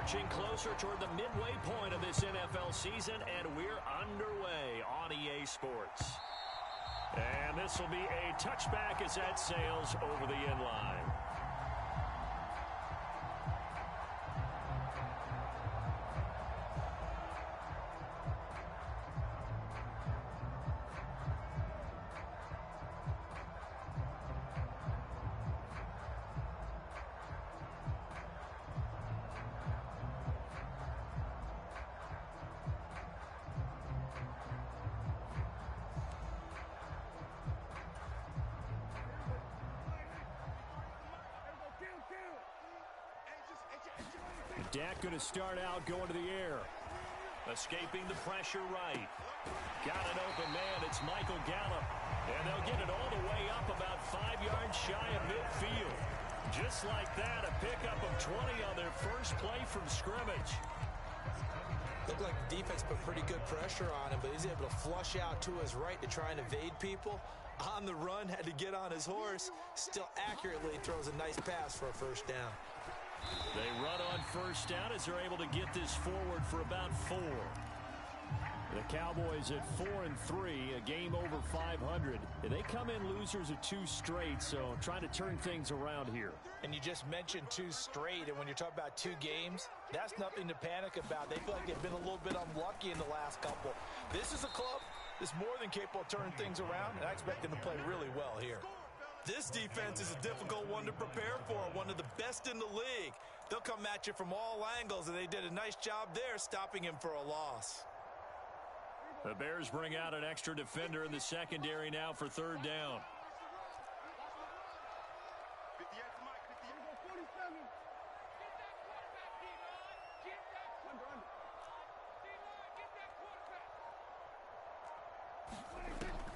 inching closer toward the midway point of this NFL season, and we're underway on EA Sports. And this will be a touchback as that sails over the end line. Dak going to start out going to the air. Escaping the pressure right. Got an open man. It's Michael Gallup. And they'll get it all the way up about 5 yards shy of midfield. Just like that, a pickup of 20 on their first play from scrimmage. Looked like the defense put pretty good pressure on him, but he's able to flush out to his right to try and evade people. On the run, had to get on his horse. Still accurately throws a nice pass for a first down. They run on first down as they're able to get this forward for about 4. The Cowboys at 4-3, a game over 500. And they come in losers of 2 straight, so trying to turn things around here. And you just mentioned 2 straight, and when you're talking about 2 games, that's nothing to panic about. They feel like they've been a little bit unlucky in the last couple. This is a club that's more than capable of turning things around, and I expect them to play really well here. This defense is a difficult one to prepare for, one of the best in the league. They'll come at you from all angles, and they did a nice job there stopping him for a loss. The Bears bring out an extra defender in the secondary now for 3rd down.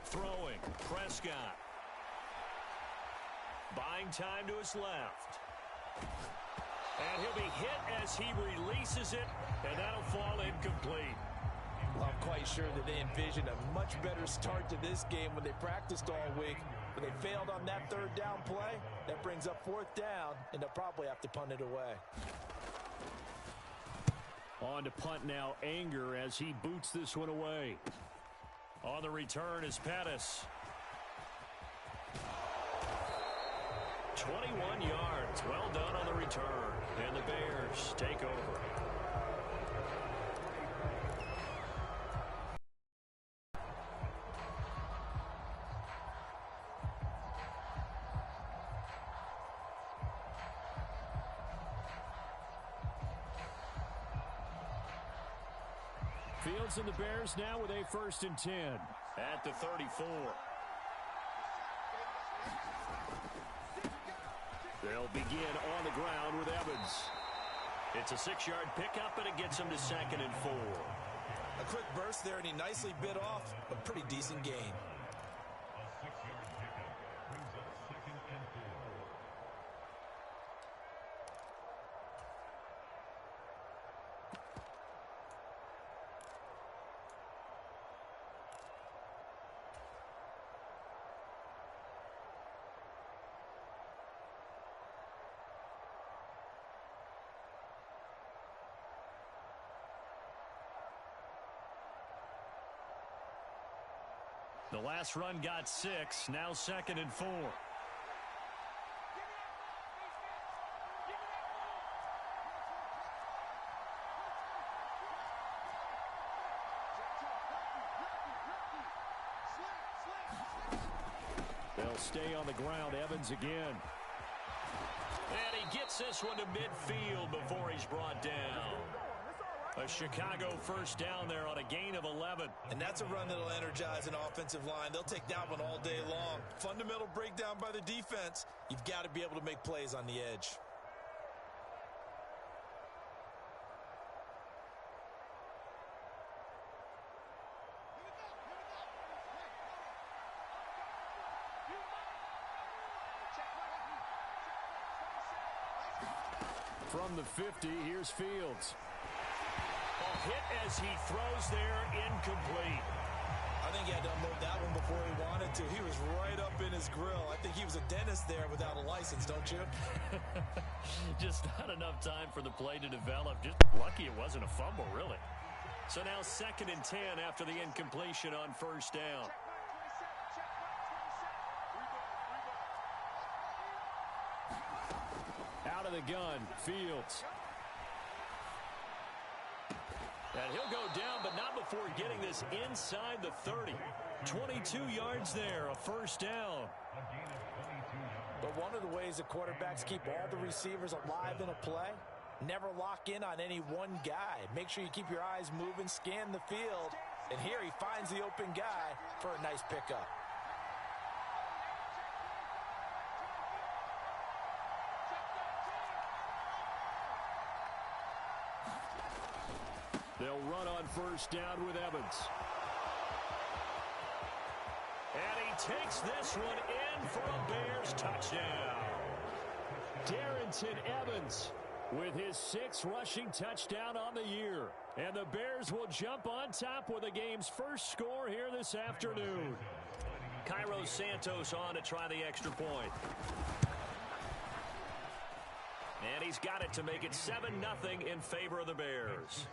Throwing, Prescott. Buying time to his left. And he'll be hit as he releases it, and that'll fall incomplete. Well, I'm quite sure that they envisioned a much better start to this game when they practiced all week. But they failed on that 3rd down play. That brings up 4th down, and they'll probably have to punt it away. On to punt now, Anger, as he boots this one away. On the return is Pettis. 21 yards. Well done on the return. And the Bears take over. Fields and the Bears now with a 1st and 10 at the 34. They'll begin on the ground with Evans. It's a 6-yard pickup, and it gets him to 2nd and 4. A quick burst there, and he nicely bit off a pretty decent gain. The last run got 6, now 2nd and 4. They'll stay on the ground. Evans again. And he gets this one to midfield before he's brought down. A Chicago 1st down there on a gain of 11. And that's a run that'll energize an offensive line. They'll take that one all day long. Fundamental breakdown by the defense. You've got to be able to make plays on the edge. From the 50, here's Fields. A hit as he throws there, incomplete. I think think he had to unload that one before he wanted to. He was right up in his grill. I think he was a dentist there without a license, don't you? Just not enough time for the play to develop. Just lucky it wasn't a fumble, really. So now 2nd and 10 after the incompletion on 1st down. Out of the gun, Fields. And he'll go down, but not before getting this inside the 30. 22 yards there, a 1st down. But one of the ways the quarterbacks keep all the receivers alive in a play, never lock in on any one guy. Make sure you keep your eyes moving, scan the field. And here he finds the open guy for a nice pickup. They'll run on 1st down with Evans. And he takes this one in for a Bears touchdown. Darrington Evans with his 6th rushing touchdown on the year. And the Bears will jump on top with the game's first score here this afternoon. Cairo Santos on to try the extra point. And he's got it to make it 7-0 in favor of the Bears.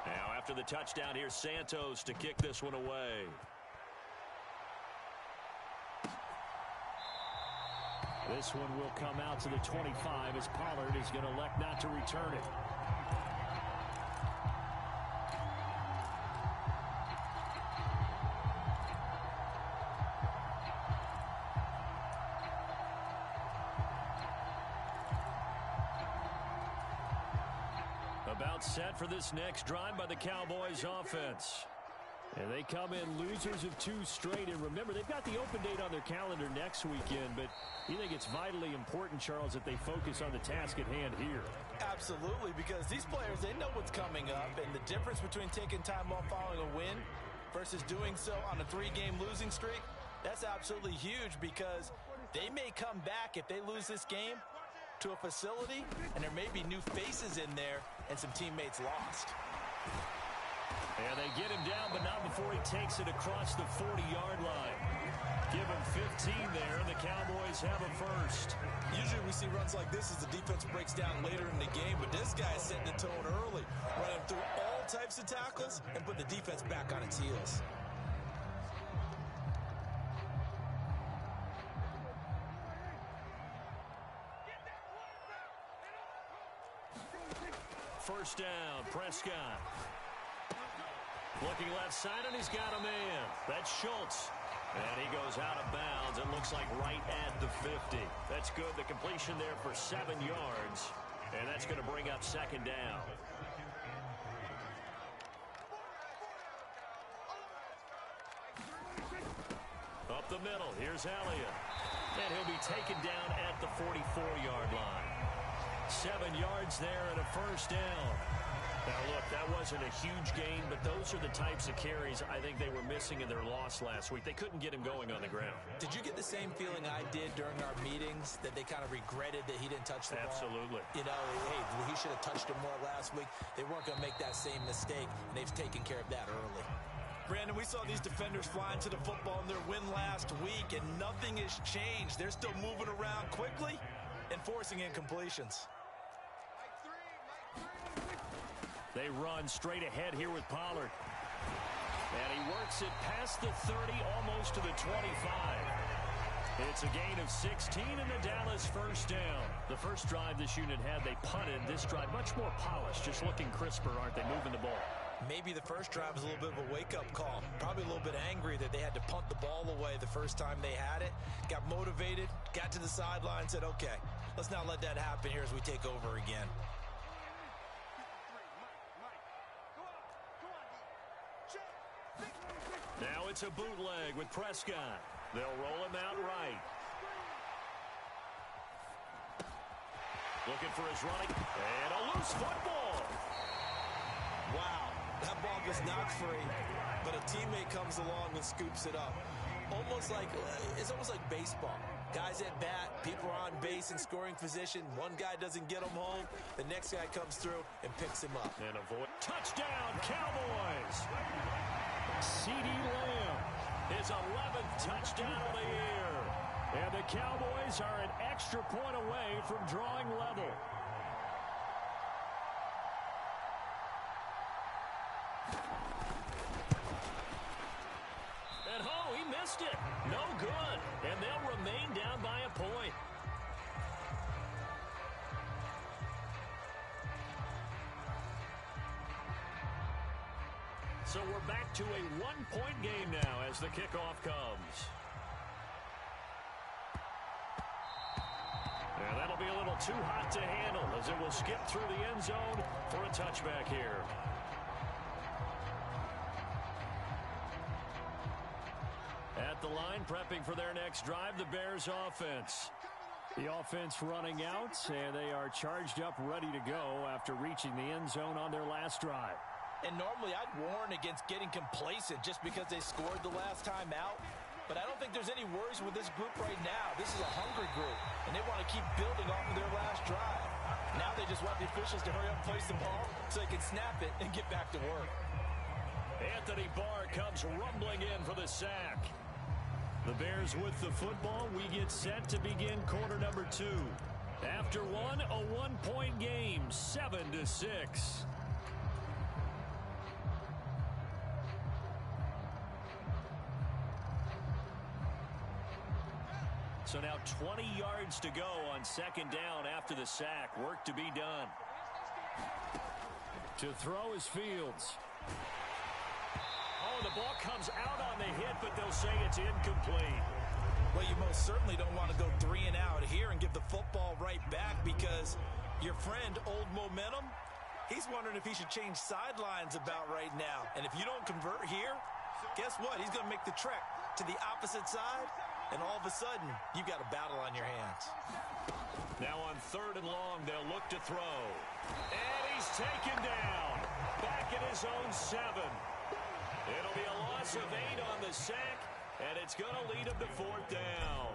Now after the touchdown, here's Santos to kick this one away. This one will come out to the 25 as Pollard is going to elect not to return it. About set for this next drive by the Cowboys offense. And they come in losers of 2 straight. And remember, they've got the open date on their calendar next weekend. But you think it's vitally important, Charles, that they focus on the task at hand here? Absolutely, because these players, they know what's coming up. And the difference between taking time off following a win versus doing so on a 3-game losing streak, that's absolutely huge, because they may come back if they lose this game to a facility, and there may be new faces in there and some teammates lost. And they get him down, but not before he takes it across the 40-yard line. Give him 15 there, and the Cowboys have a first. Usually we see runs like this as the defense breaks down later in the game, but this guy is setting the tone early, running through all types of tackles and put the defense back on its heels. First down, Prescott. Looking left side, and he's got a man. That's Schultz. And he goes out of bounds. It looks like right at the 50. That's good. The completion there for 7 yards. And that's going to bring up 2nd down. Up the middle. Here's Elliott. And he'll be taken down at the 44-yard line. 7 yards there and a first down. Now, look, that wasn't a huge gain, but those are the types of carries I think they were missing in their loss last week. They couldn't get him going on the ground. Did you get the same feeling I did during our meetings, that they kind of regretted that he didn't touch the ball? Absolutely. You know, hey, he should have touched it more last week. They weren't going to make that same mistake, and they've taken care of that early. Brandon, we saw these defenders flying to the football in their win last week, and nothing has changed. They're still moving around quickly and forcing incompletions. They run straight ahead here with Pollard. And he works it past the 30, almost to the 25. It's a gain of 16 and the Dallas first down. The first drive this unit had, they punted. This drive much more polished, just looking crisper, aren't they, moving the ball? Maybe the first drive was a little bit of a wake-up call. Probably a little bit angry that they had to punt the ball away the first time they had it. Got motivated, got to the sideline, said, okay, let's not let that happen here as we take over again. Now it's a bootleg with Prescott. They'll roll him out right. Looking for his running. And a loose football. Wow, that ball gets knocked free, but a teammate comes along and scoops it up. It's almost like baseball. Guys at bat, people are on base in scoring position. One guy doesn't get him home. The next guy comes through and picks him up. And avoid. Touchdown, Cowboys! CeeDee Lamb, his 11th touchdown of the year. And the Cowboys are an extra point away from drawing level. And he missed it. No good. And they'll remain down by a point. So we're back to a one-point game now as the kickoff comes. And that'll be a little too hot to handle as it will skip through the end zone for a touchback here. At the line, prepping for their next drive, the Bears offense. The offense running out, and they are charged up, ready to go after reaching the end zone on their last drive. And normally I'd warn against getting complacent just because they scored the last time out. But I don't think there's any worries with this group right now. This is a hungry group, and they want to keep building off of their last drive. Now they just want the officials to hurry up and place the ball so they can snap it and get back to work. Anthony Barr comes rumbling in for the sack. The Bears with the football. We get set to begin quarter number 2. After one, a one-point game, 7-6. So now 20 yards to go on second down after the sack. Work to be done. To throw is Fields. Oh, the ball comes out on the hit, but they'll say it's incomplete. Well, you most certainly don't want to go 3 and out here and give the football right back because your friend, Old Momentum, he's wondering if he should change sidelines about right now. And if you don't convert here, guess what? He's going to make the trek to the opposite side, and all of a sudden, you've got a battle on your hands. Now on 3rd and long, they'll look to throw. And he's taken down. Back at his own 7. It'll be a loss of 8 on the sack, and it's going to lead him to 4th down.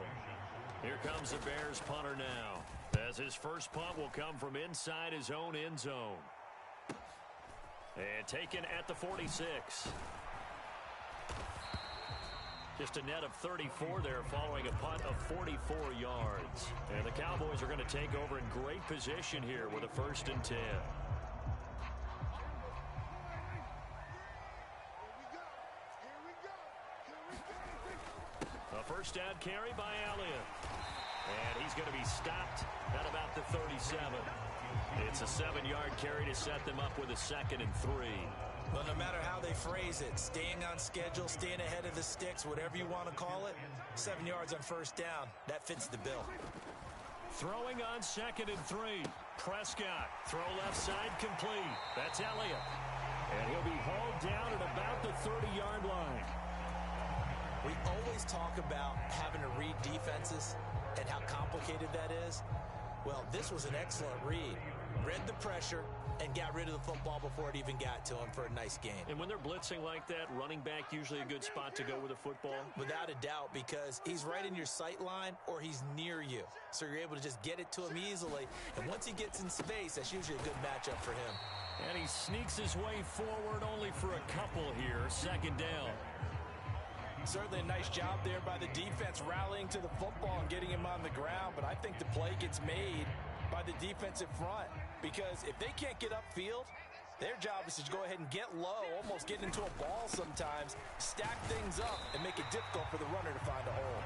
Here comes the Bears punter now, as his first punt will come from inside his own end zone. And taken at the 46. Just a net of 34 there following a punt of 44 yards. And the Cowboys are going to take over in great position here with a 1st and 10. A first down carry by Elliott. And he's going to be stopped at about the 37. It's a 7-yard carry to set them up with a 2nd and 3. Well, no matter how they phrase it, staying on schedule, staying ahead of the sticks, whatever you want to call it, 7 yards on 1st down, that fits the bill. Throwing on 2nd and 3. Prescott, throw left side complete. That's Elliott. And he'll be hauled down at about the 30-yard line. We always talk about having to read defenses and how complicated that is. Well, this was an excellent read. Read the pressure and got rid of the football before it even got to him for a nice game. And when they're blitzing like that, running back usually a good spot to go with a football? Without a doubt, because he's right in your sight line or he's near you. So you're able to just get it to him easily. And once he gets in space, that's usually a good matchup for him. And he sneaks his way forward only for a couple here. 2nd down. Certainly a nice job there by the defense rallying to the football and getting him on the ground. But I think the play gets made by the defensive front. Because if they can't get upfield, their job is to go ahead and get low, almost get into a ball sometimes, stack things up, and make it difficult for the runner to find a hole.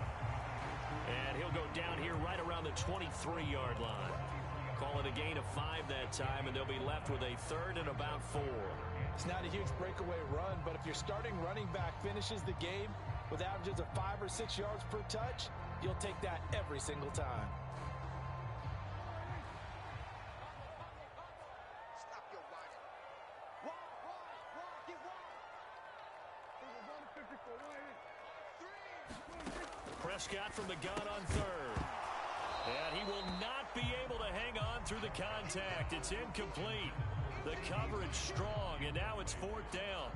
And he'll go down here right around the 23-yard line. Call it a gain of 5 that time, and they'll be left with a 3rd and about 4. It's not a huge breakaway run, but if your starting running back finishes the game with averages of 5 or 6 yards per touch, you'll take that every single time. Prescott from the gun on 3rd. And he will not be able to hang on through the contact. It's incomplete. The coverage strong, and now it's 4th down.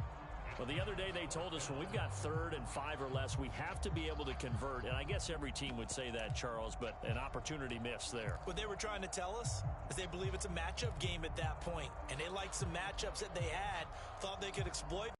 Well, the other day they told us when we've got 3rd and 5 or less, we have to be able to convert. And I guess every team would say that, Charles, but an opportunity missed there. What they were trying to tell us is they believe it's a matchup game at that point, and they liked some matchups that they had, thought they could exploit.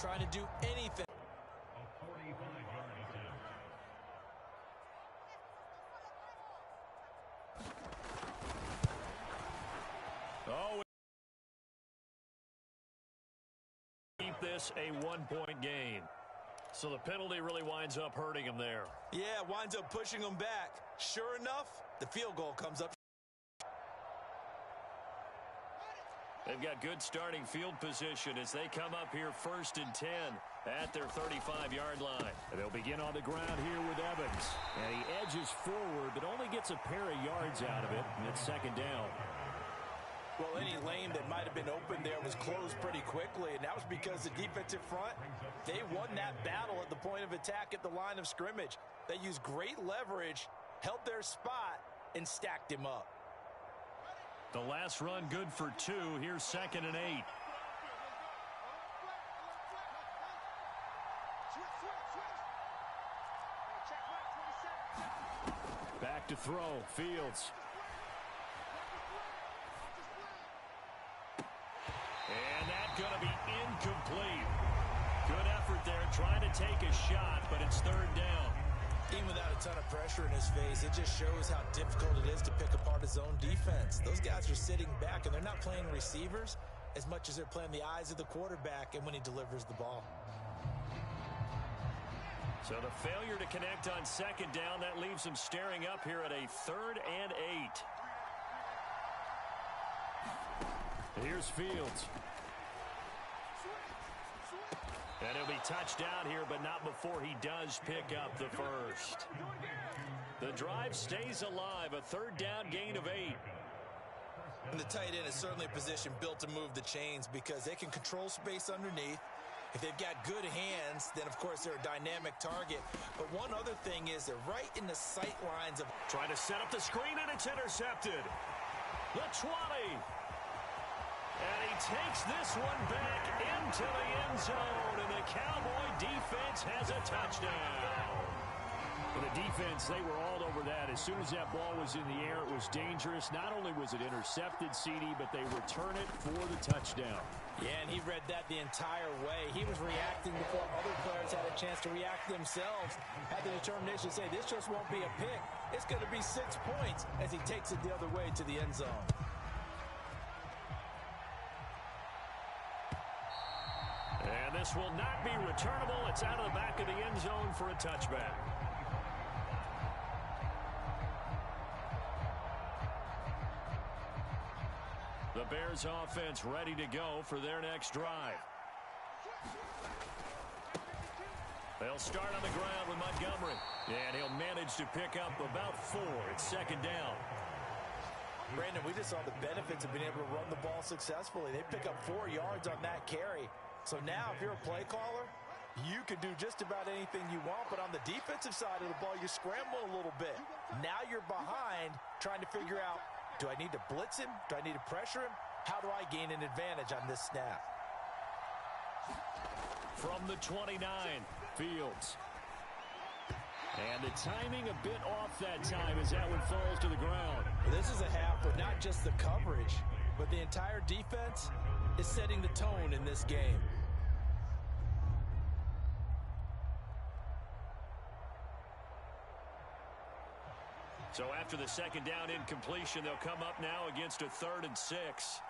Trying to do anything. Oh, keep this a 1-point game. So the penalty really winds up hurting him there. Yeah, winds up pushing him back. Sure enough, the field goal comes up. They've got good starting field position as they come up here 1st and 10 at their 35-yard line. And they'll begin on the ground here with Evans. And he edges forward, but only gets a pair of yards out of it, and it's 2nd down. Well, any lane that might have been open there was closed pretty quickly, and that was because the defensive front, they won that battle at the point of attack at the line of scrimmage. They used great leverage, held their spot, and stacked him up. The last run good for 2. Here's 2nd and 8. Back to throw. Fields. And that's going to be incomplete. Good effort there trying to take a shot, but it's 3rd down. Even without a ton of pressure in his face, it just shows how difficult it is to pick apart his own defense. Those guys are sitting back, and they're not playing receivers as much as they're playing the eyes of the quarterback and when he delivers the ball. So the failure to connect on 2nd down, that leaves him staring up here at a 3rd and 8. Here's Fields. And he'll be touched down here, but not before he does pick up the first. The drive stays alive, a 3rd down gain of 8. And the tight end is certainly a position built to move the chains because they can control space underneath. If they've got good hands, then, of course, they're a dynamic target. But one other thing is they're right in the sight lines of... Trying to set up the screen, and it's intercepted. The 20. And he takes this one back into the end zone, and the Cowboy defense has a touchdown. For the defense, they were all over that. As soon as that ball was in the air, it was dangerous. Not only was it intercepted, CD, but they return it for the touchdown. Yeah, and he read that the entire way. He was reacting before other players had a chance to react themselves. Had the determination to say, this just won't be a pick. It's going to be 6 points as he takes it the other way to the end zone. And this will not be returnable. It's out of the back of the end zone for a touchback. The Bears offense ready to go for their next drive. They'll start on the ground with Montgomery. And he'll manage to pick up about 4. It's 2nd down. Brandon, we just saw the benefits of being able to run the ball successfully. They pick up 4 yards on that carry. So now if you're a play caller, you can do just about anything you want. But on the defensive side of the ball, you scramble a little bit. Now you're behind trying to figure out, do I need to blitz him? Do I need to pressure him? How do I gain an advantage on this snap? From the 29, Fields. And the timing a bit off that time as that one falls to the ground. This is a half where not just the coverage, but the entire defense is setting the tone in this game. So after the 2nd down incompletion, they'll come up now against a 3rd and 6.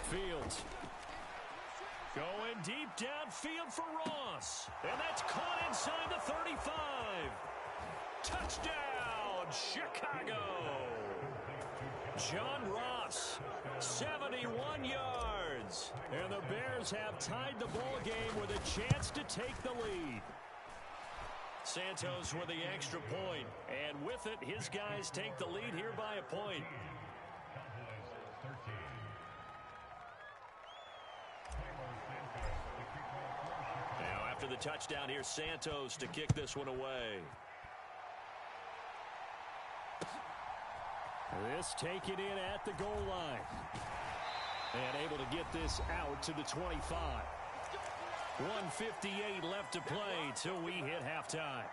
Fields. Going deep downfield for Ross. And that's caught inside the 35. Touchdown, Chicago. John Ross, 71 yards. ends. And the Bears have tied the ball game with a chance to take the lead. Santos with the extra point. And with it, his guys take the lead here by a point. Now after the touchdown, here's Santos to kick this one away. This taken in at the goal line. And able to get this out to the 25. 1:58 left to play till we hit halftime.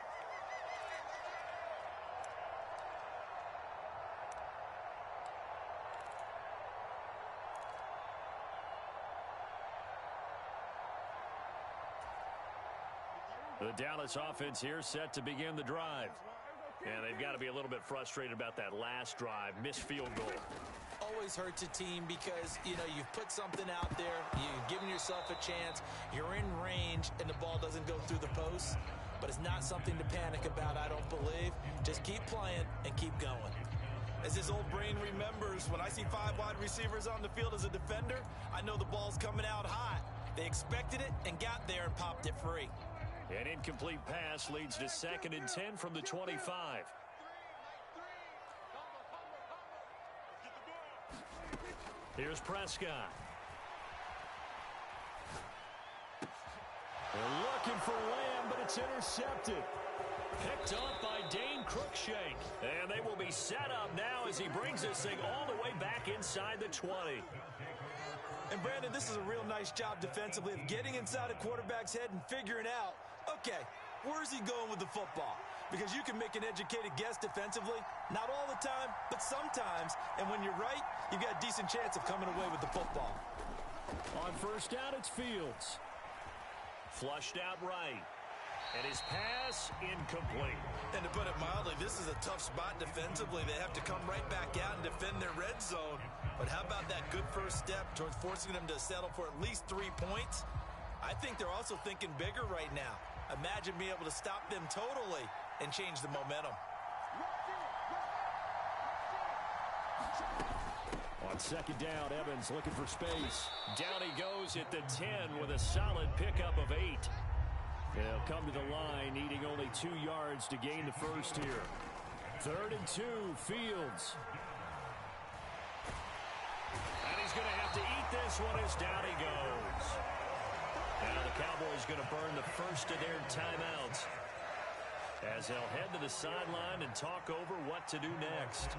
The Dallas offense here set to begin the drive. And they've got to be a little bit frustrated about that last drive, missed field goal. Always hurts a team because, you've put something out there, you've given yourself a chance, you're in range, and the ball doesn't go through the posts. But it's not something to panic about, I don't believe. Just keep playing and keep going. As his old brain remembers, when I see 5 wide receivers on the field as a defender, I know the ball's coming out hot. They expected it and got there and popped it free. An incomplete pass leads to 2nd and 10 from the 25. Here's Prescott. They're looking for Lamb, but it's intercepted. Picked up by Dane Cruikshank. And they will be set up now as he brings this thing all the way back inside the 20. And Brandon, this is a real nice job defensively of getting inside a quarterback's head and figuring out, okay, where's he going with the football? Because you can make an educated guess defensively, not all the time, but sometimes. And when you're right, you've got a decent chance of coming away with the football. On first down, it's Fields. Flushed out right. And his pass incomplete. And to put it mildly, this is a tough spot defensively. They have to come right back out and defend their red zone. But how about that good first step towards forcing them to settle for at least 3 points? I think they're also thinking bigger right now. Imagine being able to stop them totally and change the momentum. On second down, Evans looking for space. Down he goes at the 10 with a solid pickup of 8. They'll come to the line, needing only 2 yards to gain the first here. 3rd and 2, Fields. And he's going to have to eat this one as down he goes. Now the Cowboys going to burn the first of their timeouts as they'll head to the sideline and talk over what to do next.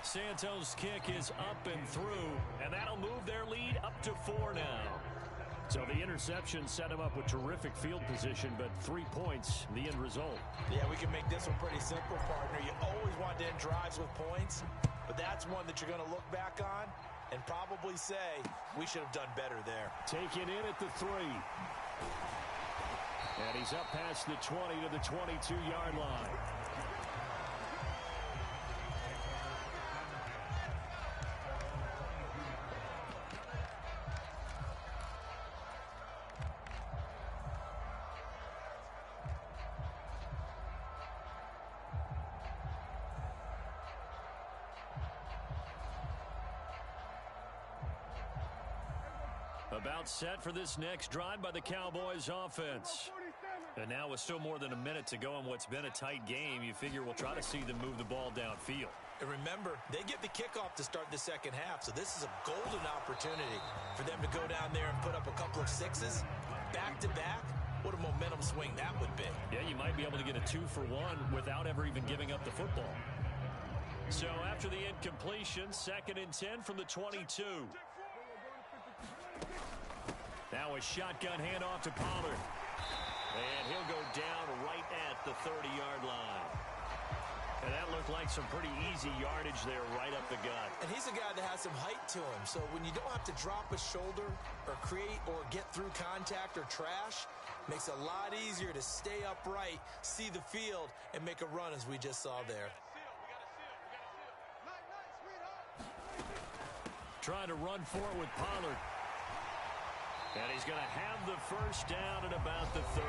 Santos' kick is up and through, and that'll move their lead up to 4 now. So the interception set him up with terrific field position, but 3 points, the end result. Yeah, we can make this one pretty simple, partner. You always want to end drives with points, but that's one that you're going to look back on and probably say, we should have done better there. Taken in at the 3. And he's up past the 20 to the 22-yard line. About set for this next drive by the Cowboys offense. And now with still more than a minute to go in what's been a tight game, you figure we'll try to see them move the ball downfield. And remember, they get the kickoff to start the second half, so this is a golden opportunity for them to go down there and put up a couple of 6s back-to-back. What a momentum swing that would be. Yeah, you might be able to get a 2-for-1 without ever even giving up the football. So after the incompletion, 2nd and 10 from the 22. Now a shotgun handoff to Pollard. And he'll go down right at the 30-yard line. And that looked like some pretty easy yardage there right up the gut. And he's a guy that has some height to him. So when you don't have to drop a shoulder or create or get through contact or trash, makes it a lot easier to stay upright, see the field, and make a run as we just saw there. Trying to run for it with Pollard. And he's going to have the first down at about the 38.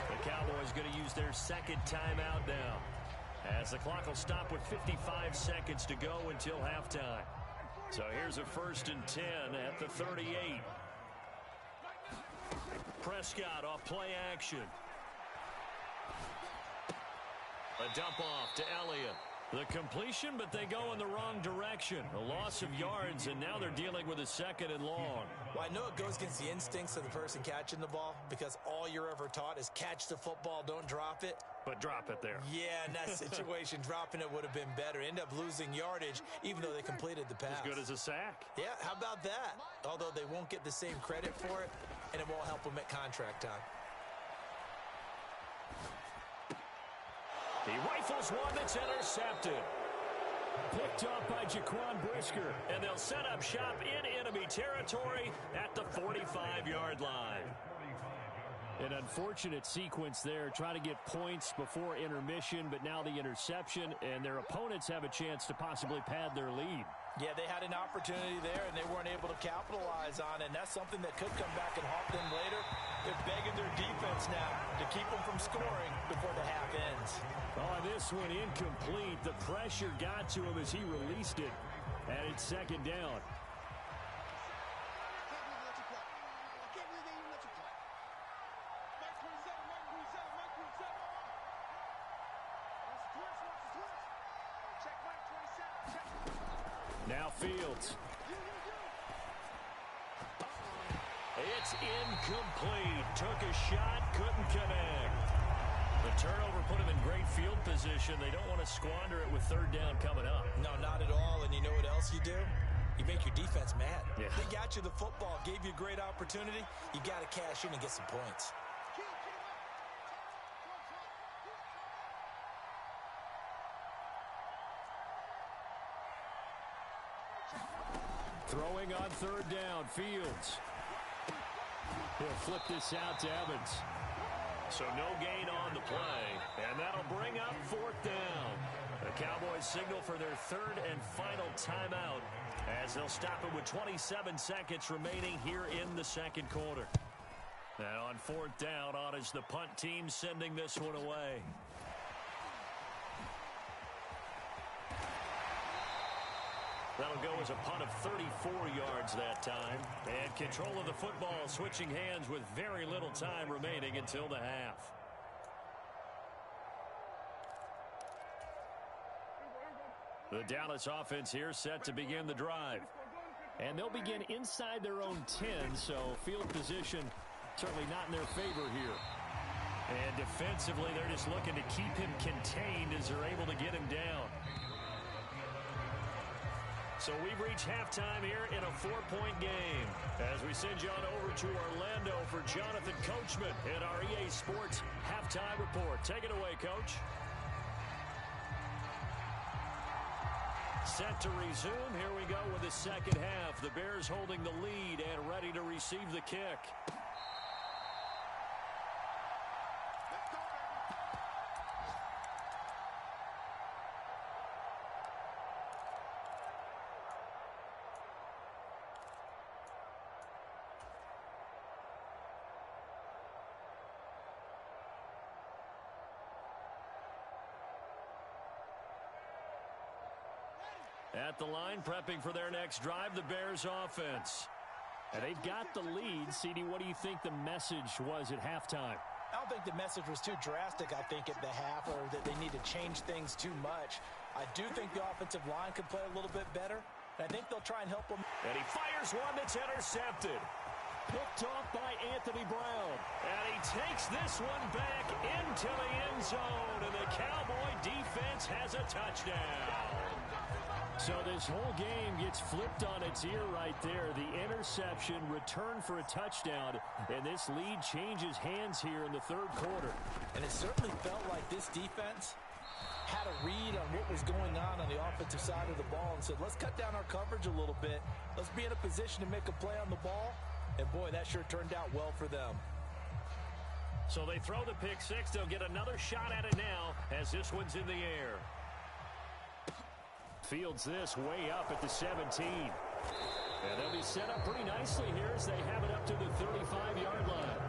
The Cowboys going to use their second timeout now as the clock will stop with 55 seconds to go until halftime. So here's a 1st and 10 at the 38. Prescott off play action. A dump off to Elliott. The completion, but they go in the wrong direction. A loss of yards, and now they're dealing with a 2nd and long. Well, I know it goes against the instincts of the person catching the ball because all you're ever taught is catch the football, don't drop it. But drop it there. Yeah, in that situation, dropping it would have been better. End up losing yardage, even though they completed the pass. As good as a sack. Yeah, how about that? Although they won't get the same credit for it, and it won't help them at contract time. He rifles one that's intercepted. Picked off by Jaquan Brisker. And they'll set up shop in enemy territory at the 45-yard line. An unfortunate sequence there, trying to get points before intermission, but now the interception, and their opponents have a chance to possibly pad their lead. Yeah, they had an opportunity there, and they weren't able to capitalize on it, and that's something that could come back and haunt them later. They're begging their defense now to keep them from scoring before the half ends. Oh, this one incomplete. The pressure got to him as he released it, and it's 2nd down. Now Fields. It's incomplete. Took a shot, couldn't connect. The turnover put him in great field position. They don't want to squander it with 3rd down coming up. No, not at all. And you know what else you do? You make your defense mad. Yeah. They got you the football, gave you a great opportunity. You got to cash in and get some points. Throwing on 3rd down, Fields. He'll flip this out to Evans. So no gain on the play, and that'll bring up 4th down. The Cowboys signal for their 3rd and final timeout as they'll stop it with 27 seconds remaining here in the 2nd quarter. And on 4th down, on is the punt team sending this one away. That'll go as a punt of 34 yards that time. And control of the football switching hands with very little time remaining until the half. The Dallas offense here set to begin the drive. And they'll begin inside their own 10, so field position certainly not in their favor here. And defensively, they're just looking to keep him contained as they're able to get him down. So we've reached halftime here in a 4-point game as we send you on over to Orlando for Jonathan Coachman in our EA Sports Halftime Report. Take it away, Coach. Set to resume. Here we go with the 2nd half. The Bears holding the lead and ready to receive the kick. At the line, prepping for their next drive, the Bears offense. And they've got the lead. CD, what do you think the message was at halftime? I don't think the message was too drastic, I think, at the half, or that they need to change things too much. I do think the offensive line could play a little bit better. And I think they'll try and help them. And he fires one that's intercepted. Picked off by Anthony Brown. And he takes this one back into the end zone. And the Cowboy defense has a touchdown. So this whole game gets flipped on its ear right there. The interception, return for a touchdown, and this lead changes hands here in the 3rd quarter. And it certainly felt like this defense had a read on what was going on the offensive side of the ball and said, let's cut down our coverage a little bit. Let's be in a position to make a play on the ball. And, boy, that sure turned out well for them. So they throw the pick six. They'll get another shot at it now as this one's in the air. Fields this way up at the 17. And they'll be set up pretty nicely here as they have it up to the 35-yard line.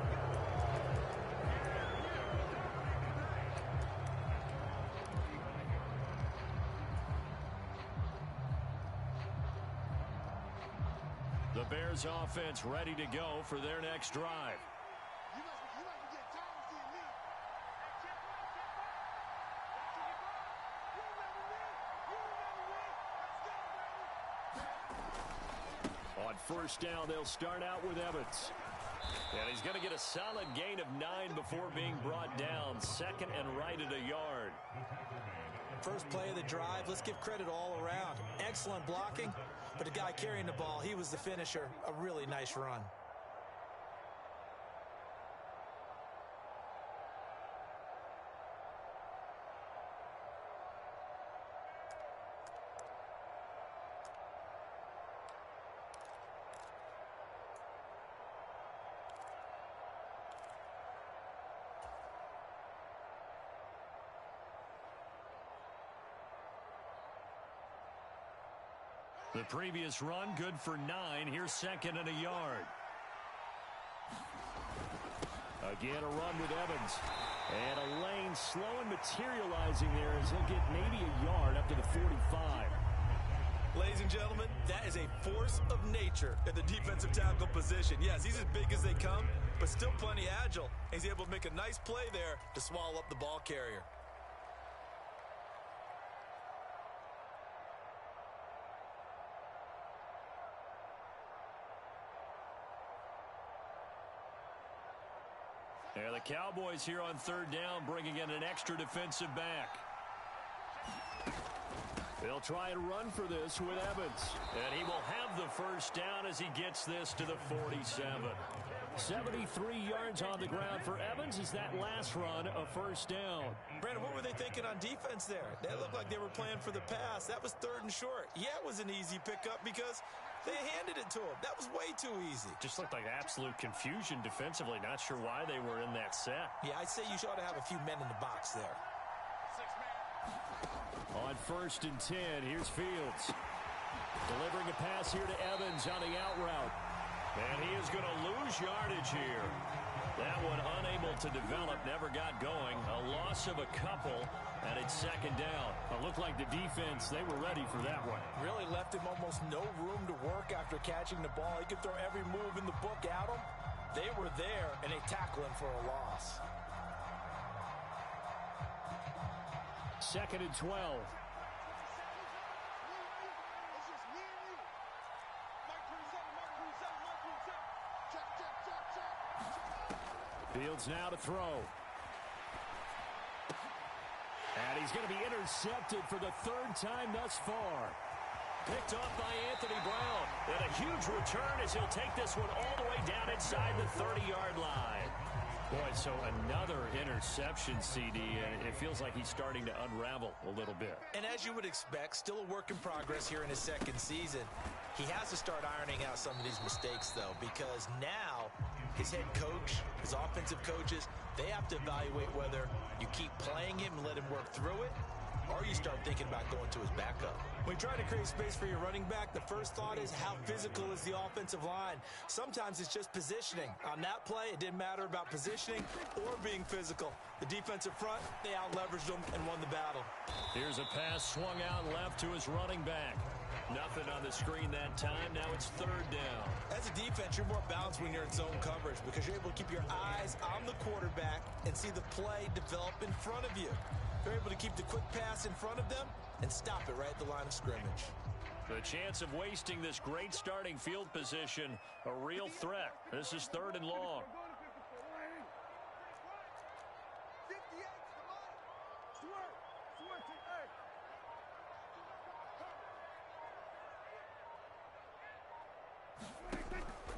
Bears offense ready to go for their next drive. On first down, they'll start out with Evans. And he's going to get a solid gain of 9 before being brought down. Second and right at a yard. First play of the drive, let's give credit all around. Excellent blocking, but the guy carrying the ball, he was the finisher. A really nice run. The previous run, good for 9. Here's second and a yard. Again, a run with Evans. And a lane slow and materializing there as he'll get maybe a yard up to the 45. Ladies and gentlemen, that is a force of nature at the defensive tackle position. Yes, he's as big as they come, but still plenty agile. He's able to make a nice play there to swallow up the ball carrier. Yeah, the Cowboys here on third down bringing in an extra defensive back. They'll try and run for this with Evans. And he will have the first down as he gets this to the 47. 73 yards on the ground for Evans as that last run a first down. Brandon, what were they thinking on defense there? They looked like they were playing for the pass. That was third and short. Yeah, it was an easy pickup because they handed it to him. That was way too easy. Just looked like absolute confusion defensively. Not sure why they were in that set. Yeah, I'd say you ought to have a few men in the box there. On first and 10, here's Fields. Delivering a pass here to Evans on the out route. And he is going to lose yardage here. That one unable to develop, never got going. A loss of a couple, and it's second down. It looked like the defense, they were ready for that one. Really left him almost no room to work after catching the ball. He could throw every move in the book at him. They were there, and they tackle him for a loss. Second and 12. Fields now to throw. And he's going to be intercepted for the third time thus far. Picked off by Anthony Brown. And a huge return as he'll take this one all the way down inside the 30-yard line. Boy, so another interception, CD, and it feels like he's starting to unravel a little bit. And as you would expect, still a work in progress here in his second season. He has to start ironing out some of these mistakes, though, because now his head coach, his offensive coaches, they have to evaluate whether you keep playing him and let him work through it, or you start thinking about going to his backup. When you try to create space for your running back, the first thought is how physical is the offensive line. Sometimes it's just positioning. On that play, it didn't matter about positioning or being physical. The defensive front, they out-leveraged them and won the battle. Here's a pass swung out left to his running back. Nothing on the screen that time. Now it's third down. As a defense, you're more balanced when you're in zone coverage because you're able to keep your eyes on the quarterback and see the play develop in front of you. They're able to keep the quick pass in front of them and stop it right at the line of scrimmage. The chance of wasting this great starting field position, a real threat. This is third and long.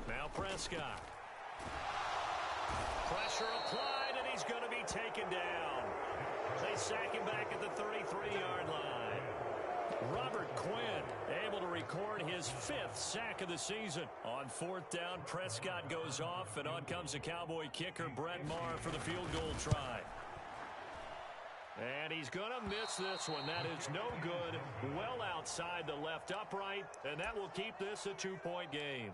Now Prescott. Pressure applied, and he's going to be taken down. They sack him back at the 33-yard line. Robert Quinn able to record his 5th sack of the season. On fourth down, Prescott goes off, and on comes the Cowboy kicker, Brett Maher, for the field goal try. And he's going to miss this one. That is no good. Well outside the left upright, and that will keep this a 2-point game.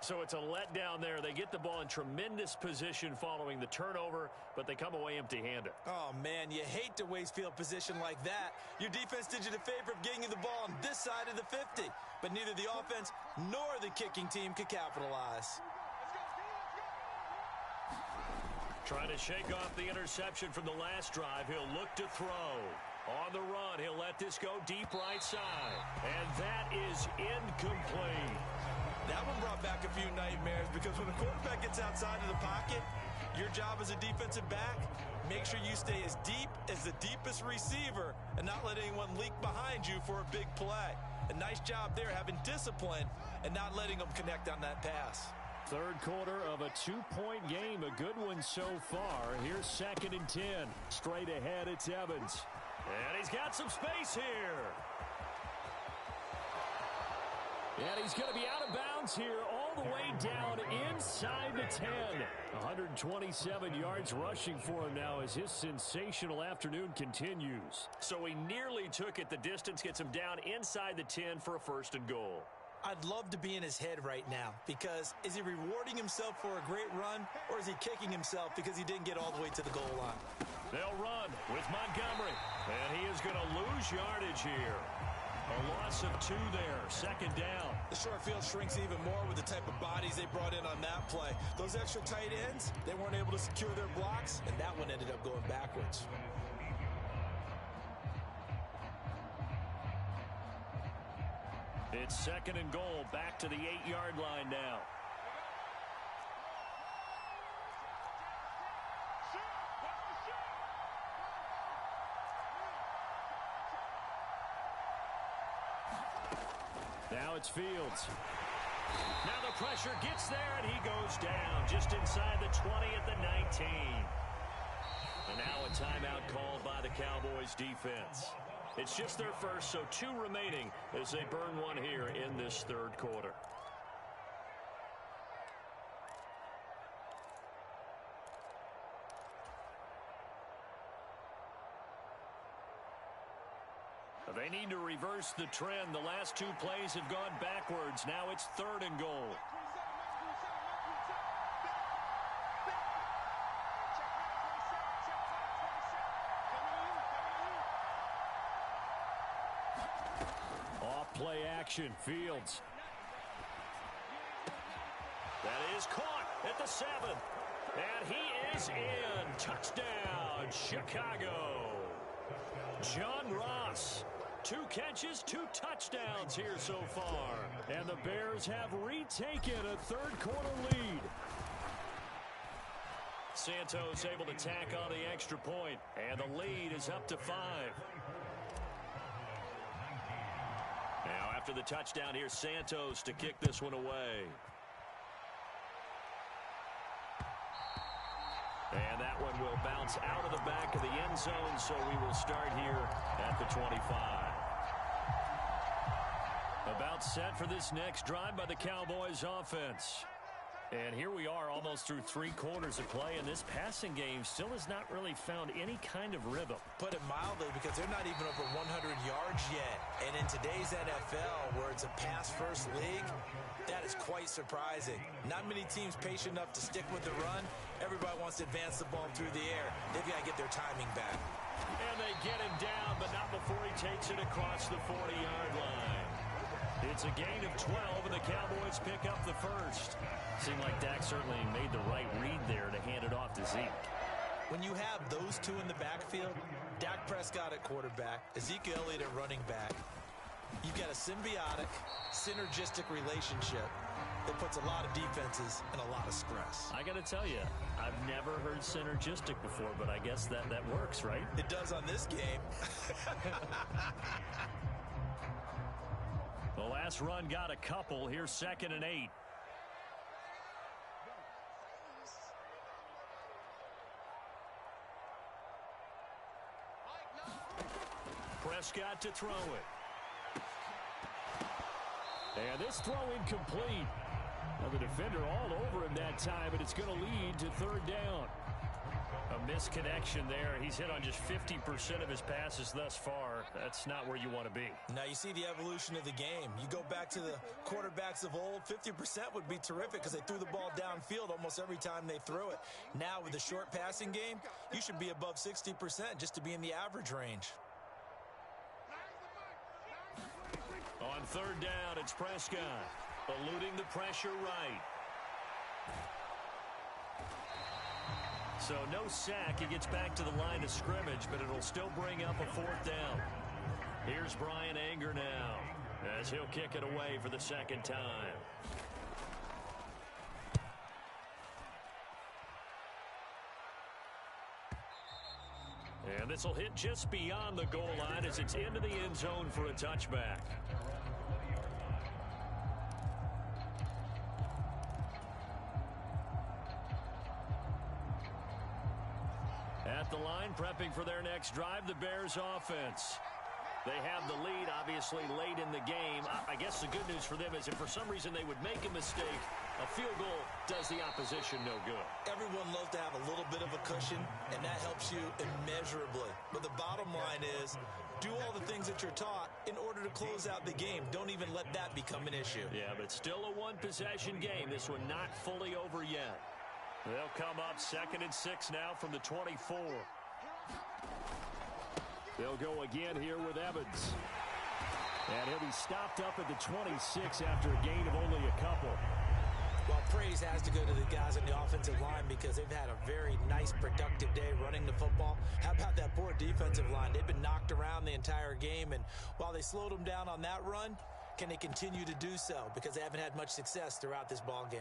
So it's a letdown there. They get the ball in tremendous position following the turnover, but they come away empty-handed. Oh, man, you hate to waste field position like that. Your defense did you the favor of getting you the ball on this side of the 50, but neither the offense nor the kicking team could capitalize. Trying to shake off the interception from the last drive. He'll look to throw. On the run, he'll let this go deep right side. And that is incomplete. That one brought back a few nightmares because when a quarterback gets outside of the pocket, your job as a defensive back, make sure you stay as deep as the deepest receiver and not let anyone leak behind you for a big play. A nice job there having discipline and not letting them connect on that pass. Third quarter of a two-point game, a good one so far. Here's 2nd and 10. Straight ahead, it's Evans. And he's got some space here. And he's going to be out of bounds here all the way down inside the 10. 127 yards rushing for him now as his sensational afternoon continues. So he nearly took it the distance, gets him down inside the 10 for a 1st and goal. I'd love to be in his head right now because is he rewarding himself for a great run or is he kicking himself because he didn't get all the way to the goal line? They'll run with Montgomery, and he is going to lose yardage here. A loss of 2 there, 2nd down. The short field shrinks even more with the type of bodies they brought in on that play. Those extra tight ends, they weren't able to secure their blocks, and that one ended up going backwards. It's 2nd and goal, back to the 8-yard line now. Now it's Fields. Now the pressure gets there, and he goes down just inside the 20 at the 19. And now a timeout called by the Cowboys defense. It's just their first, so 2 remaining as they burn one here in this 3rd quarter. They need to reverse the trend. The last 2 plays have gone backwards. Now it's 3rd and goal. Off play action, Fields. That is caught at the 7. And he is in. Touchdown, Chicago. John Ross. 2 catches, 2 touchdowns here so far. And the Bears have retaken a 3rd quarter lead. Santos able to tack on the extra point, and the lead is up to 5. Now after the touchdown, here's Santos to kick this one away. And that one will bounce out of the back of the end zone, so we will start here at the 25. About set for this next drive by the Cowboys offense. And here we are almost through 3 quarters of play, and this passing game still has not really found any kind of rhythm. Put it mildly, because they're not even over 100 yards yet. And in today's NFL, where it's a pass-first league, that is quite surprising. Not many teams patient enough to stick with the run. Everybody wants to advance the ball through the air. They've got to get their timing back. And they get him down, but not before he takes it across the 40-yard line. It's a gain of 12, and the Cowboys pick up the 1st. Seemed like Dak certainly made the right read there to hand it off to Zeke. When you have those 2 in the backfield, Dak Prescott at quarterback, Ezekiel Elliott at running back, you've got a symbiotic, synergistic relationship that puts a lot of defenses in a lot of stress. I got to tell you, I've never heard synergistic before, but I guess that works, right? It does on this game. The last run got a couple. Here's 2nd and 8. Prescott to throw it. And this throw incomplete. Now the defender all over him that time, but it's going to lead to 3rd down. A misconnection there. He's hit on just 50% of his passes thus far. That's not where you want to be. Now you see the evolution of the game. You go back to the quarterbacks of old, 50% would be terrific because they threw the ball downfield almost every time they threw it. Now with the short passing game, you should be above 60% just to be in the average range. On third down, it's Prescott, eluding the pressure right. So no sack. He gets back to the line of scrimmage, but it'll still bring up a fourth down. Here's Brian Anger now as he'll kick it away for the second time. And this will hit just beyond the goal line as it's into the end zone for a touchback. At the line, prepping for their next drive, the Bears offense. They have the lead, obviously, late in the game. I guess the good news for them is if for some reason they would make a mistake, a field goal does the opposition no good. Everyone loves to have a little bit of a cushion, and that helps you immeasurably. But the bottom line is, do all the things that you're taught in order to close out the game. Don't even let that become an issue. Yeah, but still a one-possession game. This one not fully over yet. They'll come up 2nd and 6 now from the 24. They'll go again here with Evans. And he'll be stopped up at the 26 after a gain of only a couple. Well, praise has to go to the guys on the offensive line because they've had a very nice, productive day running the football. How about that poor defensive line? They've been knocked around the entire game, and while they slowed them down on that run, can they continue to do so? Because they haven't had much success throughout this ball game.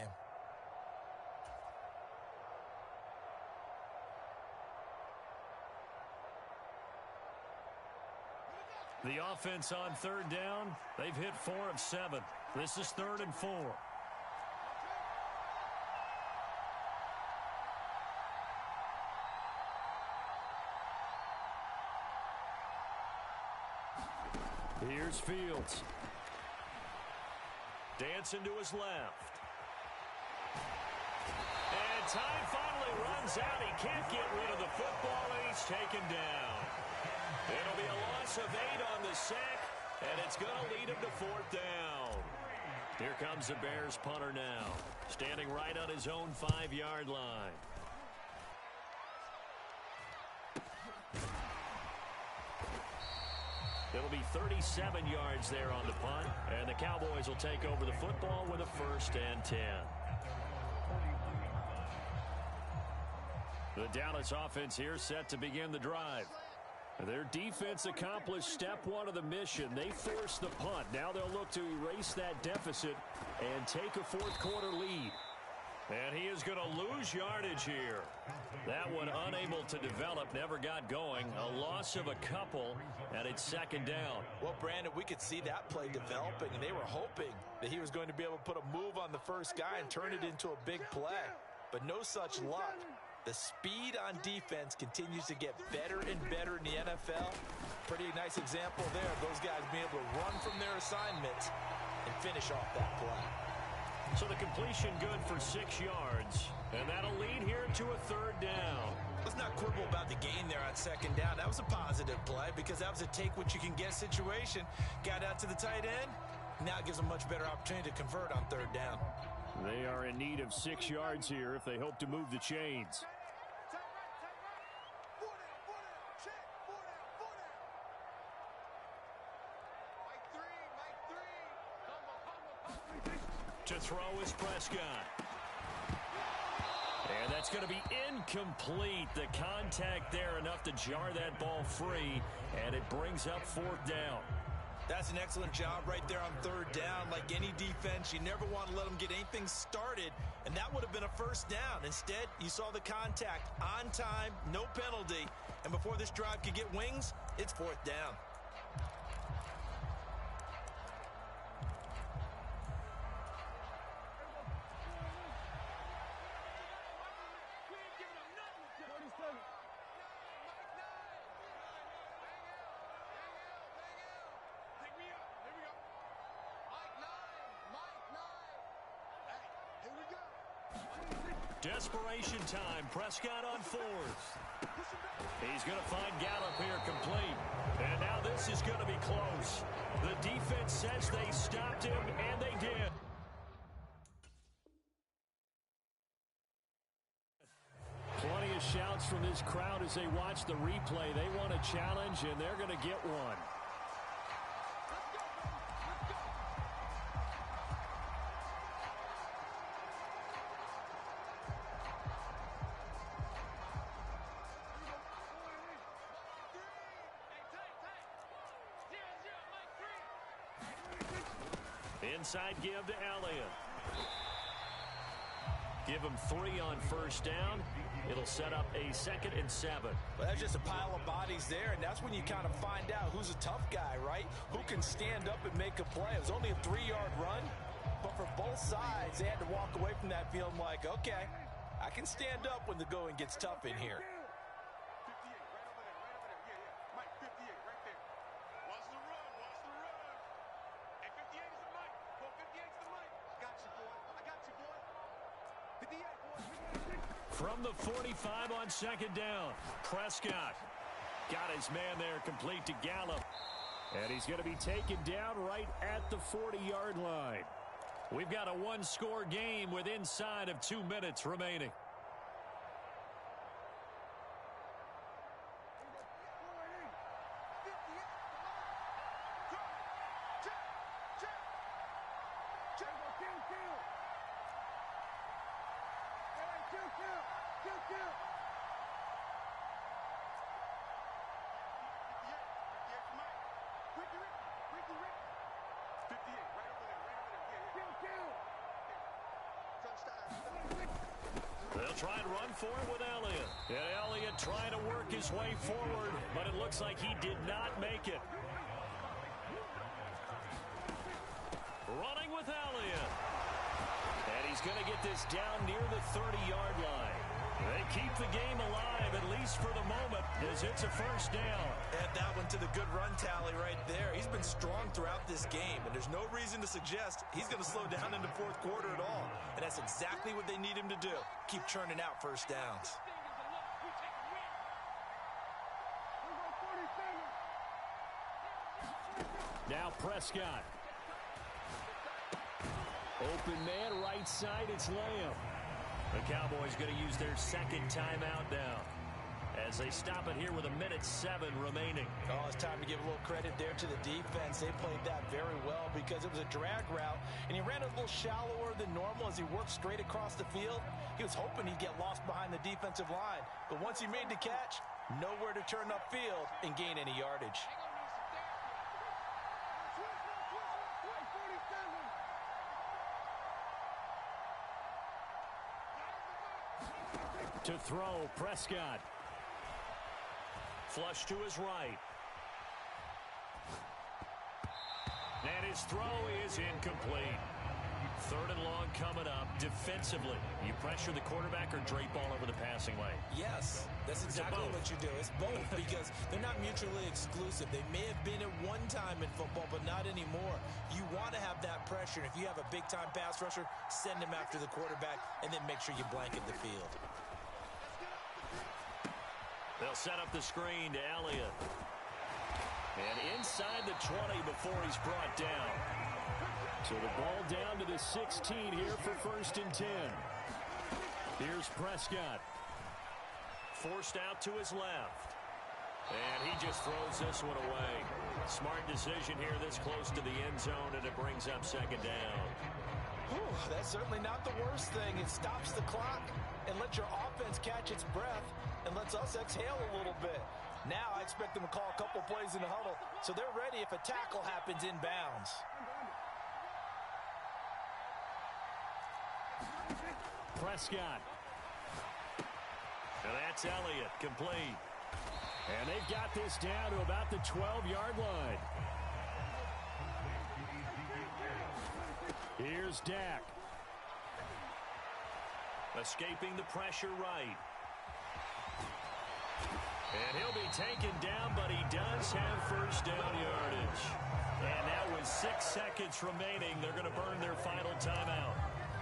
The offense on third down, they've hit 4 of 7. This is 3rd and 4. Here's Fields. Dancing to his left. And time finally runs out. He can't get rid of the football, and he's taken down. It'll be a loss of 8 on the sack, and it's going to lead him to 4th down. Here comes the Bears punter now, standing right on his own 5-yard line. It'll be 37 yards there on the punt, and the Cowboys will take over the football with a 1st and 10. The Dallas offense here set to begin the drive. Their defense accomplished step 1 of the mission. They forced the punt. Now they'll look to erase that deficit and take a 4th quarter lead. And he is going to lose yardage here. That one unable to develop, never got going. A loss of a couple, and it's 2nd down. Well, Brandon, we could see that play developing, and they were hoping that he was going to be able to put a move on the first guy and turn it into a big play. But no such luck. The speed on defense continues to get better and better in the NFL. Pretty nice example there of those guys being able to run from their assignments and finish off that play. So the completion good for 6 yards, and that'll lead here to a 3rd down. Let's not quibble about the gain there on 2nd down. That was a positive play because that was a take-what-you-can-get situation. Got out to the tight end. Now it gives them a much better opportunity to convert on 3rd down. They are in need of 6 yards here if they hope to move the chains. To throw is Prescott. And that's going to be incomplete. The contact there enough to jar that ball free, and it brings up 4th down. That's an excellent job right there on 3rd down. Like any defense, you never want to let them get anything started, and that would have been a 1st down. Instead, you saw the contact on time, no penalty, and before this drive could get wings, it's 4th down. Desperation time. Prescott on fourth. He's going to find Gallup here complete. And now this is going to be close. The defense says they stopped him, and they did. Plenty of shouts from this crowd as they watch the replay. They want a challenge, and they're going to get one. Inside give to Elliott. Give him 3 on first down. It'll set up a 2nd and 7. Well, that's just a pile of bodies there, and that's when you kind of find out who's a tough guy, right? Who can stand up and make a play. It was only a 3-yard run, but for both sides, they had to walk away from that feeling like, okay, I can stand up when the going gets tough in here. From the 45 on 2nd down, Prescott got his man there complete to Gallup. And he's going to be taken down right at the 40-yard line. We've got a 1-score game with inside of 2 minutes remaining. They'll try and run for it with Elliott. And Elliott trying to work his way forward, but it looks like he did not make it. Running with Elliott. And he's going to get this down near the 30-yard line. They keep the game alive, at least for the moment, as it's a first down. Add that one to the good run tally right there. He's been strong throughout this game, and there's no reason to suggest he's going to slow down in the fourth quarter at all. And that's exactly what they need him to do. Keep churning out first downs. Now Prescott. Open man, right side, it's Lamb. The Cowboys going to use their 2nd timeout now as they stop it here with 1:07 remaining. Oh, it's time to give a little credit there to the defense. They played that very well because it was a drag route, and he ran a little shallower than normal as he worked straight across the field. He was hoping he'd get lost behind the defensive line, but once he made the catch, nowhere to turn upfield and gain any yardage. To throw, Prescott. Flush to his right. And his throw is incomplete. 3rd and long coming up. Defensively, you pressure the quarterback or drape all over the passing lane? Yes, that's exactly what you do. It's both because they're not mutually exclusive. They may have been at one time in football, but not anymore. You want to have that pressure. And if you have a big-time pass rusher, send him after the quarterback and then make sure you blanket the field. They'll set up the screen to Elliott. And inside the 20 before he's brought down. So the ball down to the 16 here for 1st and 10. Here's Prescott. Forced out to his left. And he just throws this one away. Smart decision here this close to the end zone, and it brings up 2nd down. Whew, that's certainly not the worst thing. It stops the clock and lets your offense catch its breath and lets us exhale a little bit. Now I expect them to call a couple plays in the huddle so they're ready if a tackle happens inbounds. Prescott. And that's Elliott, complete. And they've got this down to about the 12-yard line. Here's Dak. Escaping the pressure right. And he'll be taken down, but he does have first down yardage. And now with 6 seconds remaining, they're going to burn their final timeout.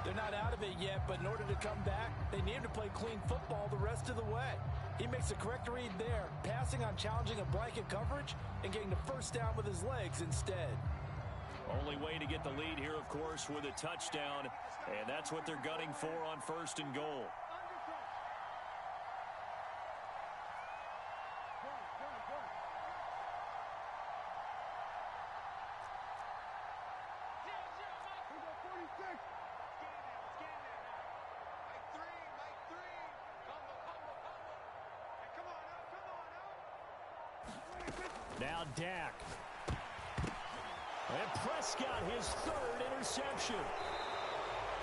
They're not out of it yet, but in order to come back, they need to play clean football the rest of the way. He makes the correct read there, passing on challenging a blanket coverage and getting the first down with his legs instead. Only way to get the lead here, of course, with a touchdown, and that's what they're gunning for on 1st and goal. Now Dak. And Prescott, his 3rd interception.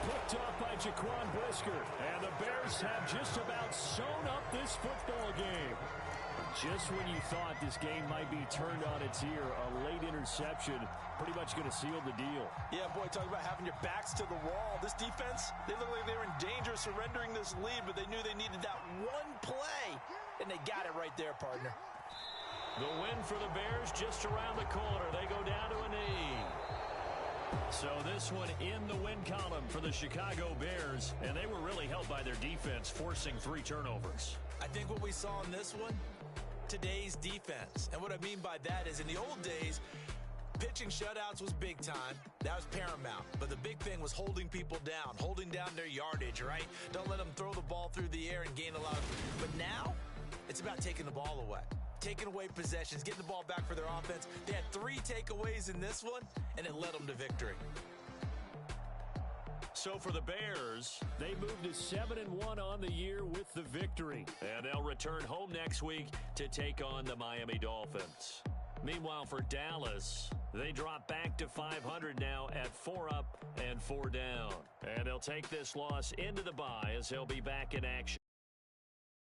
Picked up by Jaquan Brisker. And the Bears have just about sewn up this football game. Just when you thought this game might be turned on its ear, a late interception pretty much going to seal the deal. Yeah, boy, talk about having your backs to the wall. This defense, they look like they were in danger of surrendering this lead, but they knew they needed that one play, and they got it right there, partner. The win for the Bears just around the corner. They go down to a knee. So this one in the win column for the Chicago Bears, and they were really helped by their defense, forcing 3 turnovers. I think what we saw in this one, today's defense. And what I mean by that is in the old days, pitching shutouts was big time. That was paramount. But the big thing was holding people down, holding down their yardage, right? Don't let them throw the ball through the air and gain a lot. But now, it's about taking the ball away. Taking away possessions, getting the ball back for their offense. They had 3 takeaways in this one, and it led them to victory. So for the Bears, they moved to 7-1 on the year with the victory. And they'll return home next week to take on the Miami Dolphins. Meanwhile, for Dallas, they drop back to 500 now at 4 up and 4 down. And they'll take this loss into the bye as they'll be back in action.